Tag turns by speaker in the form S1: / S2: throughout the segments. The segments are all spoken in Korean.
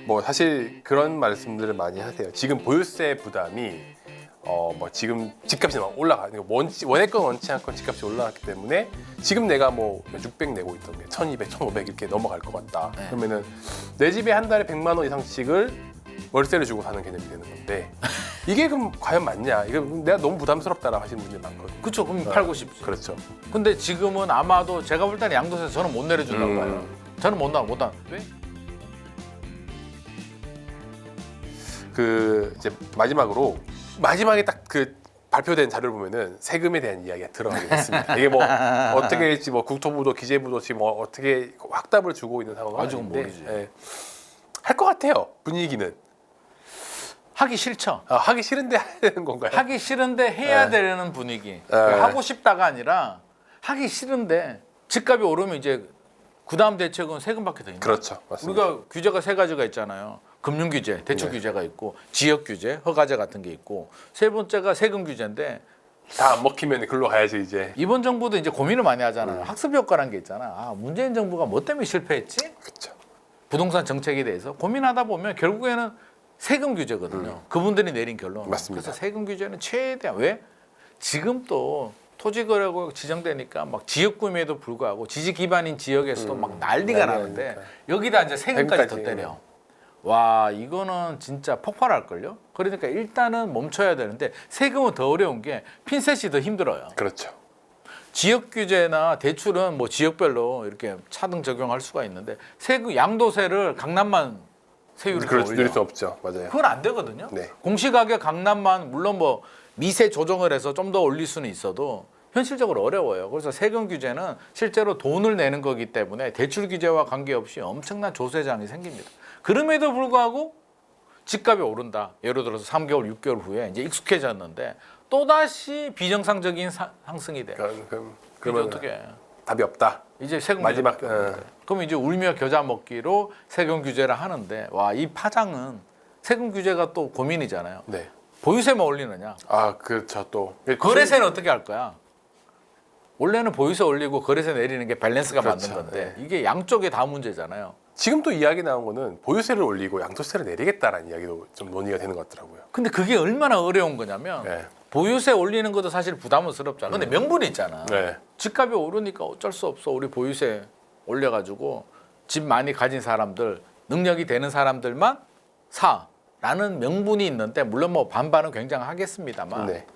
S1: 뭐 사실 그런 말씀들을 많이 하세요. 지금 보유세 부담이 뭐 지금 집값이 막 올라가. 원했건 원치 않건 집값이 올라갔기 때문에 지금 내가 뭐 600 내고 있던 게 1200, 1500 이렇게 넘어갈 것 같다.
S2: 네.
S1: 그러면은 내 집에 한 달에 100만 원 이상씩을 월세를 주고 사는 개념이 되는 건데 이게 그럼 과연 맞냐? 이거 내가 너무 부담스럽다라고 하시는 분들이 많거든요.
S2: 그렇죠. 그럼 팔고 싶죠.
S1: 그렇죠.
S2: 근데 지금은 아마도 제가 볼 때는 양도세 저는 못 내려준다고 봐요. 저는 못 나. 왜?
S1: 그 이제 마지막에 딱 그 발표된 자료를 보면은 세금에 대한 이야기가 들어가게 됐습니다. 이게 뭐 어떻게 될지 뭐 국토부도 기재부도 지금 뭐 어떻게 확답을 주고 있는 상황은
S2: 아직은
S1: 아닌데
S2: 모르지.
S1: 할 것 같아요. 분위기는
S2: 하기 싫죠.
S1: 하기 싫은데 해야 되는 건가요?
S2: 하기 싫은데 해야 되는 분위기. 하고 싶다가 아니라 하기 싫은데 집값이 오르면 이제 그다음 대책은 세금밖에 더 있는.
S1: 그렇죠, 맞습니다.
S2: 우리가 규제가 세 가지가 있잖아요. 금융 규제, 대출 규제가 있고 지역 규제, 허가제 같은 게 있고 세 번째가 세금 규제인데
S1: 다 안 먹히면 글로 가야지 이제.
S2: 이번 정부도 이제 고민을 많이 하잖아요. 학습 효과라는 게 있잖아. 아, 문재인 정부가 뭐 때문에 실패했지?
S1: 그렇죠.
S2: 부동산 정책에 대해서 고민하다 보면 결국에는 세금 규제거든요. 그분들이 내린 결론.
S1: 맞습니다.
S2: 그래서 세금 규제는 최대한 왜? 지금 또 토지거래가 지정되니까 막 지역구매에도 불구하고 지지 기반인 지역에서도 막 난리가 나는데
S1: 나니까.
S2: 여기다 이제 세금까지 더
S1: 세금까지.
S2: 때려. 와 이거는 진짜 폭발할걸요? 그러니까 일단은 멈춰야 되는데 세금은 더 어려운 게 핀셋이 더 힘들어요.
S1: 그렇죠.
S2: 지역 규제나 대출은 뭐 지역별로 이렇게 차등 적용할 수가 있는데 세금 양도세를 강남만 세율을 더
S1: 그렇죠.
S2: 올려.
S1: 누릴 수 없죠. 맞아요.
S2: 그건 안 되거든요.
S1: 네.
S2: 공시가격 강남만 물론 뭐 미세 조정을 해서 좀 더 올릴 수는 있어도 현실적으로 어려워요. 그래서 세금 규제는 실제로 돈을 내는 거기 때문에 대출 규제와 관계없이 엄청난 조세장이 생깁니다. 그럼에도 불구하고 집값이 오른다. 예를 들어서 3개월, 6개월 후에 이제 익숙해졌는데 또다시 비정상적인 상승이 돼. 그러면
S1: 그러면
S2: 어떻게 해?
S1: 답이 없다.
S2: 이제 세금
S1: 마지막,
S2: 규제밖에 없는데. 그럼 이제 울며 겨자 먹기로 세금 규제를 하는데 와 이 파장은 세금 규제가 또 고민이잖아요.
S1: 네.
S2: 보유세만 올리느냐?
S1: 그렇죠 또.
S2: 거래세는 어떻게 할 거야? 원래는 보유세 올리고 거래세 내리는 게 밸런스가
S1: 그렇죠.
S2: 맞는 건데
S1: 네.
S2: 이게 양쪽에 다 문제잖아요.
S1: 지금 또 이야기 나온 거는 보유세를 올리고 양도세를 내리겠다라는 이야기도 좀 논의가 되는 것 같더라고요.
S2: 근데 그게 얼마나 어려운 거냐면
S1: 네.
S2: 보유세 올리는 것도 사실 부담스럽잖아. 근데 명분이 있잖아.
S1: 네.
S2: 집값이 오르니까 어쩔 수 없어. 우리 보유세 올려가지고 집 많이 가진 사람들, 능력이 되는 사람들만 사라는 명분이 있는데 물론 뭐 반반은 굉장하겠습니다만
S1: 네.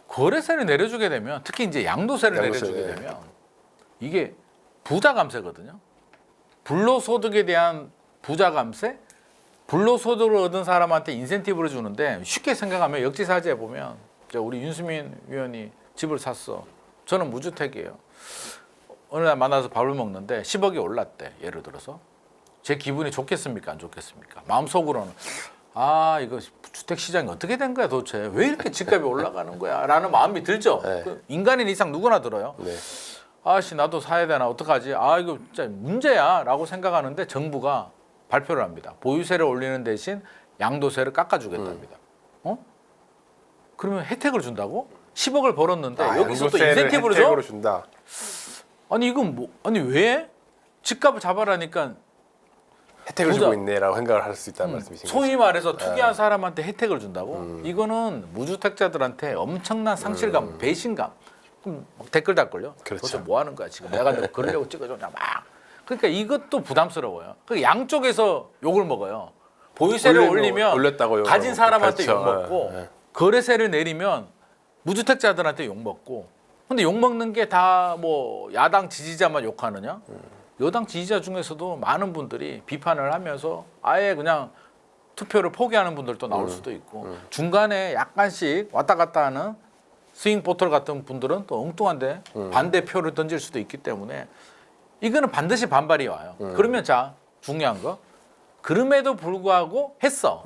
S2: 거래세를 내려주게 되면 특히 이제 양도세를
S1: 양도세,
S2: 내려주게
S1: 네.
S2: 되면 이게 부자 감세거든요. 불로소득에 대한 부자 감세, 불로소득을 얻은 사람한테 인센티브를 주는데 쉽게 생각하면 역지사지해 보면 우리 윤수민 위원이 집을 샀어. 저는 무주택이에요. 어느 날 만나서 밥을 먹는데 10억이 올랐대. 예를 들어서 제 기분이 좋겠습니까? 안 좋겠습니까? 마음속으로는 이거 주택 시장이 어떻게 된 거야 도대체? 왜 이렇게 집값이 올라가는 거야? 라는 마음이 들죠.
S1: 네.
S2: 그 인간인 이상 누구나 들어요.
S1: 네.
S2: 아씨 나도 사야 되나 어떡하지? 이거 진짜 문제야 라고 생각하는데 정부가 발표를 합니다. 보유세를 올리는 대신 양도세를 깎아주겠답니다. 그러면 혜택을 준다고? 10억을 벌었는데 여기서 또 인센티브를 줘?
S1: 혜택으로 준다.
S2: 아니 이건 뭐 아니 왜? 집값을 잡아라니까
S1: 혜택을
S2: 부자.
S1: 주고 있네라고 생각을 할 수 있다는 말씀이신 거죠.
S2: 소위 말해서 투기한 사람한테 혜택을 준다고? 이거는 무주택자들한테 엄청난 상실감, 배신감. 그럼 막 댓글 달걸요.
S1: 그렇죠.
S2: 도대체 뭐 하는 거야 지금? 내가 너 그러려고 찍어줬냐 막. 그러니까 이것도 부담스러워요. 그 양쪽에서 욕을 먹어요. 보유세를 올리면
S1: 올렸다고 욕을
S2: 가진
S1: 먹고.
S2: 사람한테
S1: 그렇죠.
S2: 욕 먹고
S1: 네.
S2: 거래세를 내리면 무주택자들한테 욕 먹고. 근데 욕 먹는 게 다 뭐 야당 지지자만 욕하느냐? 여당 지지자 중에서도 많은 분들이 비판을 하면서 아예 그냥 투표를 포기하는 분들도 나올 수도 있고 중간에 약간씩 왔다 갔다 하는 스윙 보털 같은 분들은 또 엉뚱한데 반대표를 던질 수도 있기 때문에 이거는 반드시 반발이 와요. 그러면 자 중요한 거 그럼에도 불구하고 했어.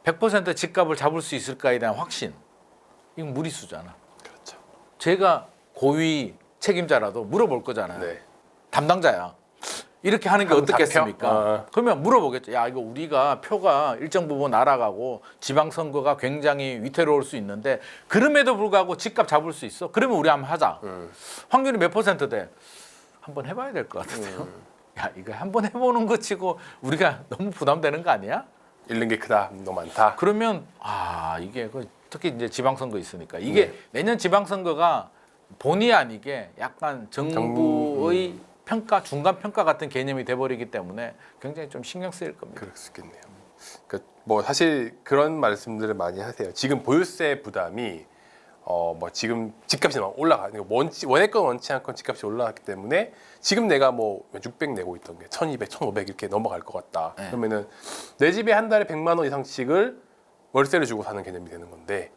S2: 100% 집값을 잡을 수 있을까에 대한 확신. 이건 무리수잖아.
S1: 그렇죠.
S2: 제가 고위 책임자라도 물어볼 거잖아요.
S1: 네.
S2: 담당자야. 이렇게 하는 게
S1: 한
S2: 어떻겠습니까?
S1: 사표?
S2: 그러면 물어보겠죠. 야 이거 우리가 표가 일정 부분 날아가고 지방선거가 굉장히 위태로울 수 있는데 그럼에도 불구하고 집값 잡을 수 있어? 그러면 우리 한번 하자. 확률이 몇 퍼센트 돼? 한번 해봐야 될 것 같은데요. 야 이거 한번 해보는 거 치고 우리가 너무 부담되는 거 아니야?
S1: 잃는 게 크다, 너무 많다.
S2: 그러면 이게 특히 이제 지방선거 있으니까 이게
S1: 네.
S2: 내년 지방선거가 본의 아니게 약간 정부의 평가 중간 평가 같은 개념이 돼버리기 때문에 굉장히 좀 신경 쓰일 겁니다.
S1: 그럴 수 있겠네요. 뭐 사실 그런 말씀들을 많이 하세요. 지금 보유세 부담이 뭐 지금 집값이 막 올라가. 원했건 원치 않건 집값이 올라갔기 때문에 지금 내가 뭐 600 내고 있던 게 1200, 1500 이렇게 넘어갈 것 같다.
S2: 네.
S1: 그러면은 내 집에 한 달에 100만 원 이상씩을 월세를 주고 사는 개념이 되는 건데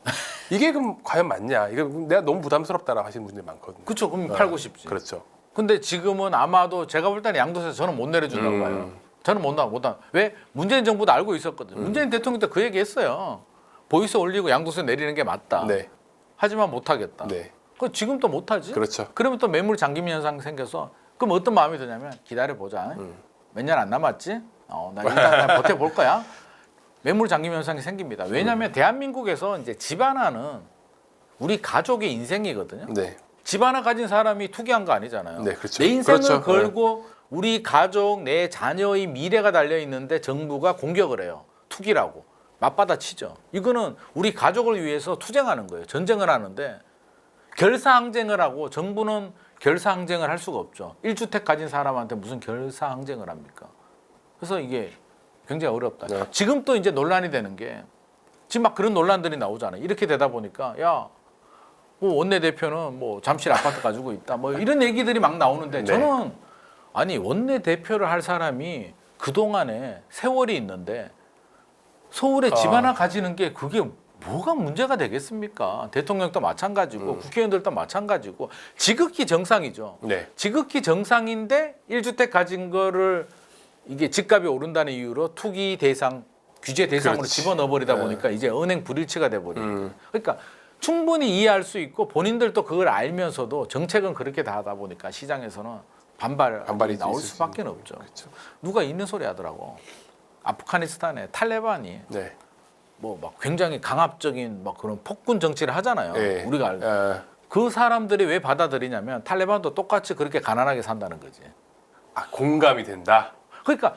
S1: 이게 그럼 과연 맞냐? 이거 내가 너무 부담스럽다라고 하시는 분들이 많거든요.
S2: 그렇죠. 그럼 팔고 싶지.
S1: 그렇죠.
S2: 근데 지금은 아마도 제가 볼 때는 양도세 저는 못 내려준다고 봐요. 저는 못 나. 왜? 문재인 정부도 알고 있었거든요. 문재인 대통령도 그 얘기했어요. 보유세 올리고 양도세 내리는 게 맞다.
S1: 네.
S2: 하지만 못 하겠다.
S1: 네.
S2: 그 지금 또 못 하지?
S1: 그렇죠.
S2: 그러면 또 매물 잠김 현상 생겨서 그럼 어떤 마음이 드냐면 기다려 보자. 몇 년 안 남았지? 나 일단 그냥 버텨 볼 거야. 매물 잠김 현상이 생깁니다. 왜냐하면 대한민국에서 이제 집 하나는 우리 가족의 인생이거든요.
S1: 네.
S2: 집 하나 가진 사람이 투기한 거 아니잖아요.
S1: 네, 그렇죠.
S2: 내 인생을
S1: 그렇죠.
S2: 걸고 우리 가족, 내 자녀의 미래가 달려 있는데 정부가 공격을 해요. 투기라고 맞받아 치죠. 이거는 우리 가족을 위해서 투쟁하는 거예요. 전쟁을 하는데 결사항쟁을 하고 정부는 결사항쟁을 할 수가 없죠. 1주택 가진 사람한테 무슨 결사항쟁을 합니까? 그래서 이게 굉장히 어렵다.
S1: 네.
S2: 지금 또 이제 논란이 되는 게 지금 막 그런 논란들이 나오잖아요. 이렇게 되다 보니까 뭐 원내대표는 뭐 잠실 아파트 가지고 있다. 뭐 이런 얘기들이 막 나오는데
S1: 네.
S2: 저는 아니 원내대표를 할 사람이 그동안에 세월이 있는데 서울에 집 하나 가지는 게 그게 뭐가 문제가 되겠습니까? 대통령도 마찬가지고 국회의원들도 마찬가지고 지극히 정상이죠.
S1: 네.
S2: 지극히 정상인데 1주택 가진 거를 이게 집값이 오른다는 이유로 투기 대상 규제 대상으로
S1: 그렇지.
S2: 집어넣어 버리다
S1: 네.
S2: 보니까 이제 은행 불일치가 돼 버리니까. 그러니까 충분히 이해할 수 있고 본인들도 그걸 알면서도 정책은 그렇게 다 하다 보니까 시장에서는 반발이 나올
S1: 있을 수
S2: 수밖에 없죠.
S1: 그렇죠.
S2: 누가 있는 소리 하더라고. 아프가니스탄에 탈레반이
S1: 네.
S2: 뭐 막 굉장히 강압적인 막 그런 폭군 정치를 하잖아요.
S1: 네.
S2: 우리가 알고. 그 사람들이 왜 받아들이냐면 탈레반도 똑같이 그렇게 가난하게 산다는 거지.
S1: 공감이 된다.
S2: 그러니까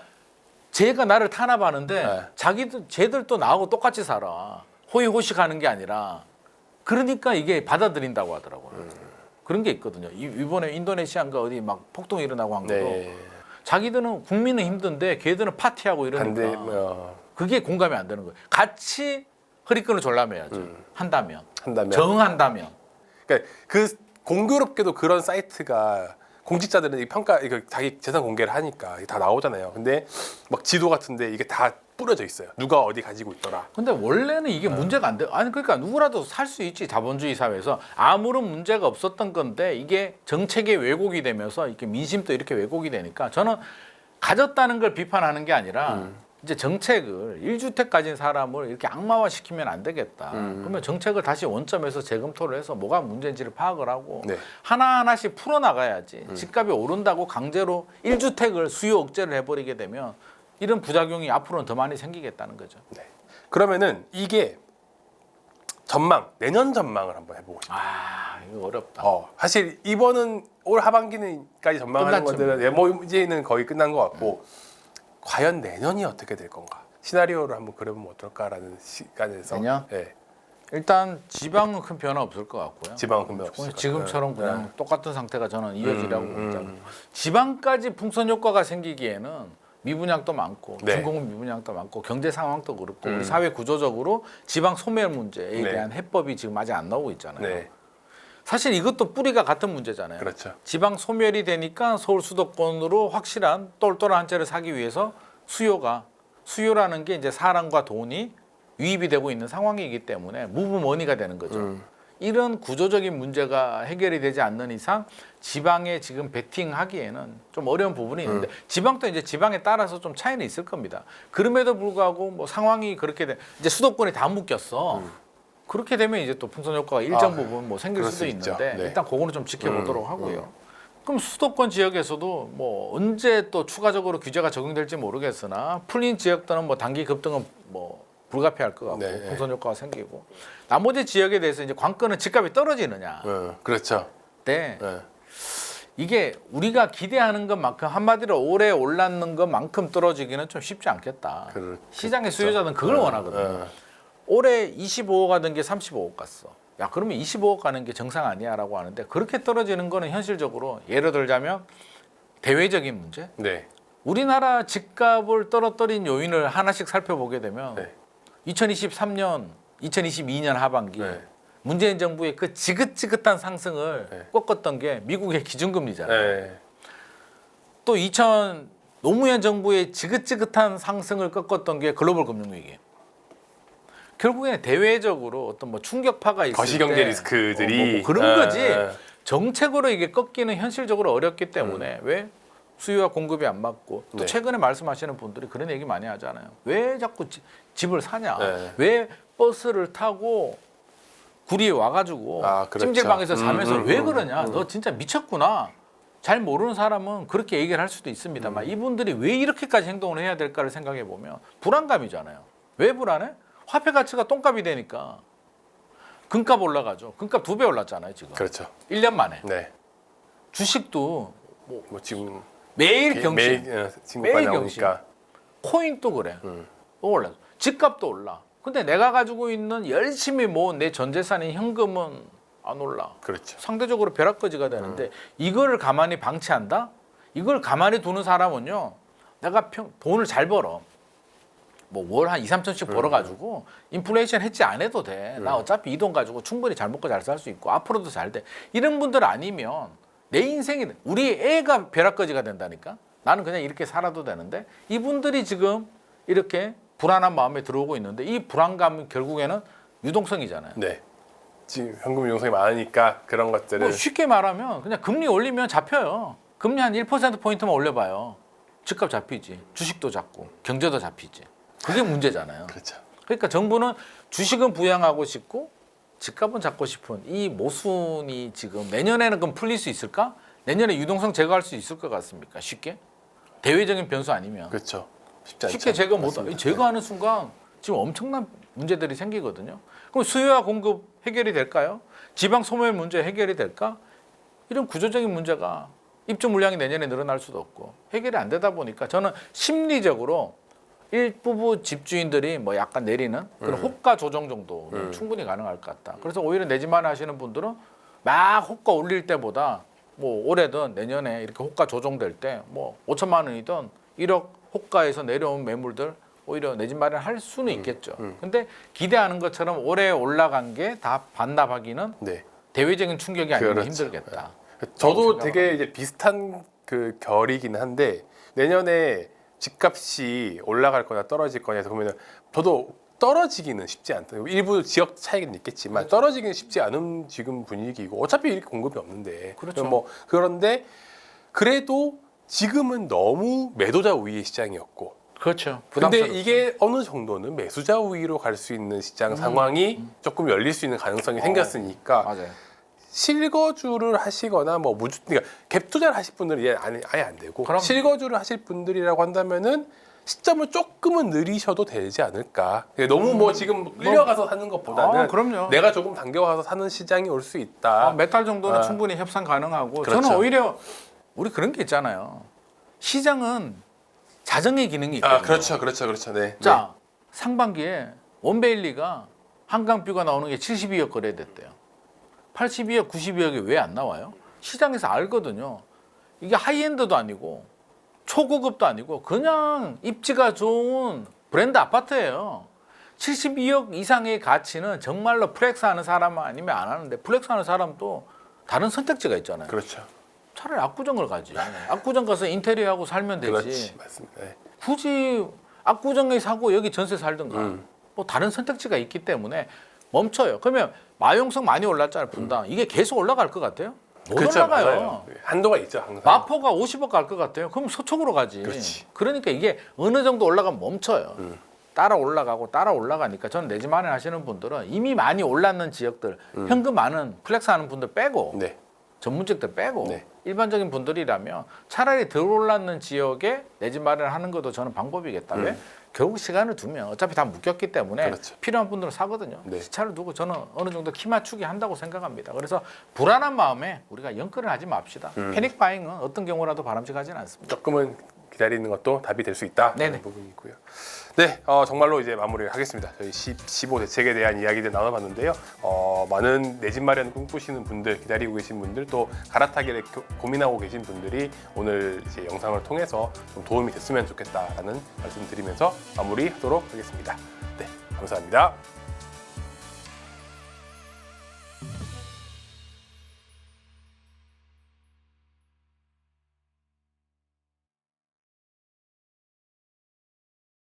S2: 쟤가 나를 탄압하는데
S1: 네.
S2: 쟤들도 나하고 똑같이 살아. 호의호식하는 게 아니라 그러니까 이게 받아들인다고 하더라고요. 그런 게 있거든요. 이번에 인도네시아인가 어디 막 폭동이 일어나고 한 것도
S1: 네.
S2: 자기들은 국민은 힘든데 걔들은 파티하고 이러니까
S1: 반대.
S2: 그게 공감이 안 되는 거예요. 같이 허리끈을 졸라매야죠. 한다면. 정한다면.
S1: 그러니까 그 공교롭게도 그런 사이트가 공직자들은 이 평가 이거 자기 재산 공개를 하니까 이게 다 나오잖아요. 근데 막 지도 같은데 이게 다 뿌려져 있어요. 누가 어디 가지고 있더라.
S2: 근데 원래는 이게 문제가 안 돼. 아니 그러니까 누구라도 살 수 있지 자본주의 사회에서 아무런 문제가 없었던 건데 이게 정책의 왜곡이 되면서 이렇게 민심도 이렇게 왜곡이 되니까 저는 가졌다는 걸 비판하는 게 아니라 이제 정책을 1주택 가진 사람을 이렇게 악마화 시키면 안 되겠다. 그러면 정책을 다시 원점에서 재검토를 해서 뭐가 문제인지를 파악을 하고
S1: 네.
S2: 하나하나씩 풀어나가야지. 집값이 오른다고 강제로 1주택을 수요 억제를 해버리게 되면 이런 부작용이 앞으로는 더 많이 생기겠다는 거죠.
S1: 네. 그러면은 이게 내년 전망을 한번 해보고 싶어요.
S2: 이거 어렵다.
S1: 사실 이번은 올 하반기는까지 전망하는
S2: 끝났죠.
S1: 것들은 뭐 이제는 거의 끝난 것 같고 과연 내년이 어떻게 될 건가 시나리오를 한번 그려보면 어떨까라는 시간에서
S2: 내년?
S1: 네.
S2: 일단 지방은 큰 변화 없을 것 같고요.
S1: 지방은 금방 없을 것
S2: 지금처럼
S1: 같아요.
S2: 그냥 똑같은 상태가 저는 이어지라고 봅니다. 지방까지 풍선 효과가 생기기에는 미분양도 많고
S1: 네.
S2: 중공업 미분양도 많고 경제 상황도 그렇고 우리 사회 구조적으로 지방 소멸 문제에
S1: 네.
S2: 대한 해법이 지금 아직 안 나오고 있잖아요.
S1: 네.
S2: 사실 이것도 뿌리가 같은 문제잖아요.
S1: 그렇죠.
S2: 지방 소멸이 되니까 서울 수도권으로 확실한 똘똘한 한 채를 사기 위해서 수요라는 게 이제 사람과 돈이 유입이 되고 있는 상황이기 때문에 무브머니가 되는 거죠. 이런 구조적인 문제가 해결이 되지 않는 이상 지방에 지금 베팅하기에는 좀 어려운 부분이 있는데 지방도 이제 지방에 따라서 좀 차이는 있을 겁니다. 그럼에도 불구하고 뭐 상황이 그렇게 이제 수도권이 다 묶였어. 그렇게 되면 이제 또 풍선 효과가 일정 부분 뭐 생길
S1: 그럴
S2: 수도
S1: 수 있죠.
S2: 있는데
S1: 네.
S2: 일단 그거는 좀 지켜보도록 하고요. 그럼 수도권 지역에서도 뭐 언제 또 추가적으로 규제가 적용될지 모르겠으나 풀린 지역들은 뭐 단기 급등은 뭐 불가피할 것 같고
S1: 네.
S2: 풍선 효과가 생기고 나머지 지역에 대해서 이제 관건은 집값이 떨어지느냐.
S1: 그렇죠.
S2: 네. 이게 우리가 기대하는 것만큼 한마디로 올해 올랐는 것만큼 떨어지기는 좀 쉽지 않겠다. 시장의 수요자는 그걸 원하거든요. 올해 25억 가던 게 35억 갔어. 야, 그러면 25억 가는 게 정상 아니야라고 하는데 그렇게 떨어지는 거는 현실적으로 예를 들자면 대외적인 문제.
S1: 네.
S2: 우리나라 집값을 떨어뜨린 요인을 하나씩 살펴보게 되면
S1: 네.
S2: 2023년, 2022년 하반기
S1: 네.
S2: 문재인 정부의 그 지긋지긋한 상승을
S1: 네.
S2: 꺾었던 게 미국의 기준금리잖아요.
S1: 네.
S2: 또 노무현 정부의 지긋지긋한 상승을 꺾었던 게 글로벌 금융위기. 결국에 대외적으로 어떤 뭐 충격파가 있을
S1: 거시경제
S2: 때
S1: 리스크들이
S2: 뭐 그런 거지.
S1: 아.
S2: 정책으로 이게 꺾기는 현실적으로 어렵기 때문에 왜 수요와 공급이 안 맞고 또
S1: 네.
S2: 최근에 말씀하시는 분들이 그런 얘기 많이 하잖아요. 왜 자꾸 집을 사냐?
S1: 네.
S2: 왜 버스를 타고 구리에 와가지고
S1: 그렇죠.
S2: 찜질방에서 자면서 왜
S1: 음.
S2: 그러냐? 너 진짜 미쳤구나. 잘 모르는 사람은 그렇게 얘기를 할 수도 있습니다만 이분들이 왜 이렇게까지 행동을 해야 될까를 생각해 보면 불안감이잖아요. 왜 불안해? 화폐 가치가 똥값이 되니까 금값 올라가죠. 금값 2배 올랐잖아요 지금.
S1: 그렇죠.
S2: 1년 만에.
S1: 네.
S2: 주식도
S1: 뭐 지금
S2: 매일 경신.
S1: 매일 신고가
S2: 매일
S1: 나오니까.
S2: 코인도 그래. 또 올라. 집값도 올라. 근데 내가 가지고 있는 열심히 모은 내 전 재산인 현금은 안 올라.
S1: 그렇죠.
S2: 상대적으로 벼락거지가 되는데 이거를 가만히 방치한다? 이걸 가만히 두는 사람은요. 내가 돈을 잘 벌어. 뭐 월 한 2, 3천씩 벌어가지고 인플레이션 해지 안 해도 돼. 나 어차피 이 돈 가지고 충분히 잘 먹고 잘 살 수 있고 앞으로도 잘 돼. 이런 분들 아니면 내 인생이 우리 애가 벼락거지가 된다니까. 나는 그냥 이렇게 살아도 되는데 이분들이 지금 이렇게 불안한 마음에 들어오고 있는데 이 불안감은 결국에는 유동성이잖아요.
S1: 네. 지금 현금 유동성이 많으니까 그런 것들을
S2: 뭐 쉽게 말하면 그냥 금리 올리면 잡혀요. 금리 한 1%포인트만 올려봐요. 집값 잡히지. 주식도 잡고 경제도 잡히지. 그게 문제잖아요.
S1: 그렇죠.
S2: 그러니까 정부는 주식은 부양하고 싶고 집값은 잡고 싶은 이 모순이 지금 내년에는 그럼 풀릴 수 있을까? 내년에 유동성 제거할 수 있을 것 같습니까? 쉽게? 대외적인 변수 아니면.
S1: 그렇죠. 쉽지 않죠.
S2: 쉽게 제거 못
S1: 맞습니다.
S2: 제거하는 순간 지금 엄청난 문제들이 생기거든요. 그럼 수요와 공급 해결이 될까요? 지방 소멸 문제 해결이 될까? 이런 구조적인 문제가 입주 물량이 내년에 늘어날 수도 없고 해결이 안 되다 보니까 저는 심리적으로 일부분 집주인들이 뭐 약간 내리는 그런 호가 조정 정도는 충분히 가능할 것 같다. 그래서 오히려 내 집만 하시는 분들은 막 호가 올릴 때보다 뭐 올해든 내년에 이렇게 호가 조정될 때 뭐 5천만 원이든 1억 호가에서 내려온 매물들 오히려 내 집 마련할 수는 있겠죠. 근데 기대하는 것처럼 올해 올라간 게 다 반납하기는
S1: 네.
S2: 대외적인 충격이 아니면
S1: 그렇죠.
S2: 힘들겠다.
S1: 저도 되게 이제 비슷한 그 결이긴 한데 내년에 집값이 올라갈 거냐 떨어질 거냐 해서 보면은 저도 떨어지기는 쉽지 않다. 일부 지역 차이는 있겠지만 떨어지기는 쉽지 않은 지금 분위기고 어차피 이렇게 공급이 없는데.
S2: 그렇죠.
S1: 뭐 그런데 그래도 지금은 너무 매도자 우위의 시장이었고.
S2: 그렇죠.
S1: 근데
S2: 부담스럽죠.
S1: 이게 어느 정도는 매수자 우위로 갈 수 있는 시장 상황이 조금 열릴 수 있는 가능성이 생겼으니까
S2: 맞아요.
S1: 실거주를 하시거나 뭐 그러니까 갭 투자를 하실 분들은 이제 아예 안 되고
S2: 그럼.
S1: 실거주를 하실 분들이라고 한다면은 시점을 조금은 늘리셔도 되지 않을까. 너무 뭐 지금 끌려가서 사는 것보다는
S2: 그럼요.
S1: 내가 조금 당겨가서 사는 시장이 올 수 있다.
S2: 몇 달 정도는
S1: 아.
S2: 충분히 협상 가능하고
S1: 그렇죠.
S2: 저는 오히려 우리 그런 게 있잖아요. 시장은 자정의 기능이 있거든요.
S1: 그렇죠. 네.
S2: 자, 상반기에 원베일리가 한강뷰가 나오는 게 72억 거래됐대요. 82억, 92억이 왜 안 나와요? 시장에서 알거든요. 이게 하이엔드도 아니고 초고급도 아니고 그냥 입지가 좋은 브랜드 아파트예요. 72억 이상의 가치는 정말로 플렉스하는 사람 아니면 안 하는데 플렉스하는 사람도 다른 선택지가 있잖아요.
S1: 그렇죠.
S2: 차라리 압구정을 가지. 압구정 가서 인테리어하고 살면 되지.
S1: 그렇지, 맞습니다. 네.
S2: 굳이 압구정에 사고 여기 전세 살든가 뭐 다른 선택지가 있기 때문에 멈춰요. 그러면 마용성 많이 올랐잖아요. 분당. 이게 계속 올라갈 것 같아요? 못
S1: 그렇죠,
S2: 올라가요.
S1: 맞아요. 한도가 있죠, 항상.
S2: 마포가 50억 갈 것 같아요. 그럼 서초구로 가지.
S1: 그렇지.
S2: 그러니까 이게 어느 정도 올라가면 멈춰요. 따라 올라가고 따라 올라가니까 저는 내 집 마련 하시는 분들은 이미 많이 올랐는 지역들 현금 많은 플렉스 하는 분들 빼고
S1: 네.
S2: 전문직들 빼고
S1: 네.
S2: 일반적인 분들이라면 차라리 덜 올랐는 지역에 내 집 마련하는 것도 저는 방법이겠다. 왜? 결국 시간을 두면 어차피 다 묶였기 때문에
S1: 그렇죠.
S2: 필요한 분들은 사거든요.
S1: 네.
S2: 시차를 두고 저는 어느 정도 키 맞추기 한다고 생각합니다. 그래서 불안한 마음에 우리가 연끌을 하지 맙시다. 패닉 바잉은 어떤 경우라도 바람직하지는 않습니다.
S1: 조금은 기다리는 것도 답이 될 수 있다.
S2: 네네.
S1: 그런 부분이고요. 네, 정말로 이제 마무리를 하겠습니다. 저희 15 대책에 대한 이야기들 나눠봤는데요. 많은 내 집 마련 꿈꾸시는 분들, 기다리고 계신 분들, 또 갈아타기를 고민하고 계신 분들이 오늘 이제 영상을 통해서 좀 도움이 됐으면 좋겠다라는 말씀드리면서 마무리하도록 하겠습니다. 네, 감사합니다.